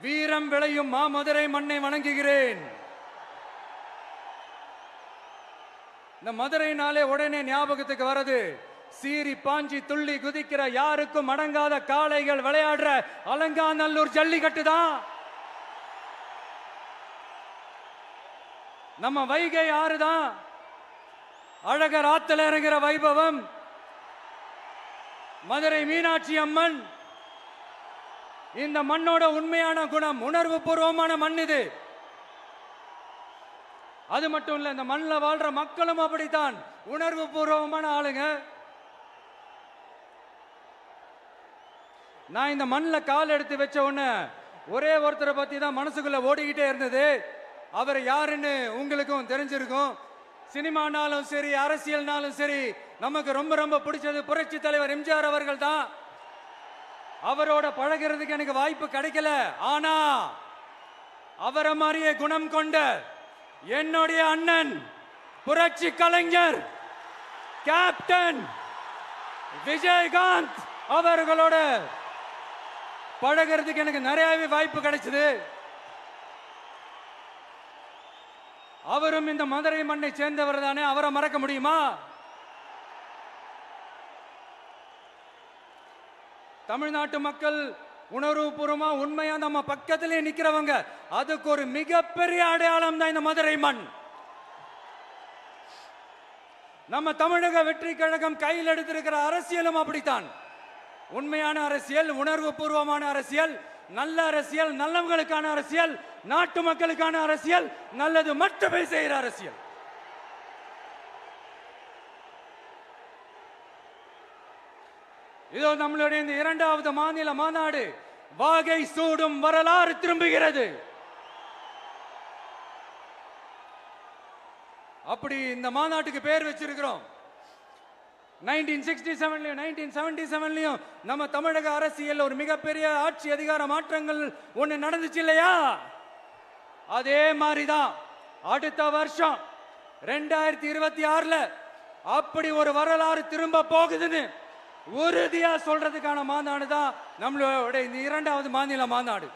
வீரம் விளையும் மாமதுரை மண்ணை வணங்குகிறேன். இந்த மதுரைனாலே உடனே ஞாபகத்துக்கு வரது சீறி பாஞ்சி துள்ளி குதிக்கிற யாருக்கும் அடங்காத காளைகள் விளையாடுற அலங்காநல்லூர் ஜல்லிக்கட்டு தான். நம்ம வைகை ஆறுதான் அழகர் ஆத்துல இறங்குற வைபவம். மதுரை மீனாட்சி அம்மன் இந்த மண்ணோட உண்மையான குணம், உணர்வு பூர்வமான மண் இது. அது மட்டும் இல்ல, இந்த மண்ணில் வாழ்ற மக்களும் அப்படித்தான் உணர்வு பூர்வமான ஆளுங்க. நான் இந்த மண்ணில் கால் எடுத்து வச்ச உடனே ஒரே ஒருத்தரை பத்தி தான் மனசுக்குள்ள ஓடிக்கிட்டே இருந்தது. அவர் யாருன்னு உங்களுக்கும் தெரிஞ்சிருக்கும். சினிமானாலும் சரி, அரசியல்னாலும் சரி, நமக்கு ரொம்ப ரொம்ப பிடிச்சது புரட்சி தலைவர் எம்ஜிஆர் அவர்கள் தான். அவரோட பழகிறதுக்கு எனக்கு வாய்ப்பு கிடைக்கல. ஆனா அவரை மாதிரியே குணம் கொண்ட என்னுடைய அண்ணன் புரட்சி கலைஞர் கேப்டன் விஜயகாந்த் அவர்களோட பழகிறதுக்கு எனக்கு நிறையவே வாய்ப்பு கிடைச்சது. அவரும் இந்த மதுரை மண்ணை சேர்ந்தவர் தானே, அவரை மறக்க முடியுமா? தமிழ்நாட்டு மக்கள் உணர்வுபூர்வமா உண்மையா நம்ம பக்கத்திலே நிக்கிறவங்க, அதுக்கு ஒரு மிகப்பெரிய அடையாளம் தான் இந்த மதுரை மண். நம்ம தமிழக வெற்றி கழகம் கையில் எடுத்திருக்கிற அரசியலும் அப்படித்தான். உண்மையான அரசியல், உணர்வு பூர்வமான அரசியல், நல்ல அரசியல், நல்லவங்களுக்கான அரசியல், நாட்டு மக்களுக்கான அரசியல், நல்லது மட்டுமே செய்கிற அரசியல். இதோ நம்மளுடைய இந்த 2வது மாநில மாநாடு வாகை சூடும் வரலாறு திரும்புகிறது. அப்படி இந்த மாநாட்டுக்கு பேர் வச்சிருக்கிறோம். 1967லயும் 1977லயும் நம்ம தமிழக அரசியல் ஒரு மிகப்பெரிய ஆட்சி அதிகார மாற்றங்கள் ஒண்ணு நடந்துச்சு இல்லையா? அதே மாதிரிதான் அடுத்த வருஷம் 2026ல அப்படி ஒரு வரலாறு திரும்ப போகுதுன்னு உறுதியா சொல்றதுக்கான மாநாடு தான் நம்மளோட இந்த 2வது மாநில மாநாடு.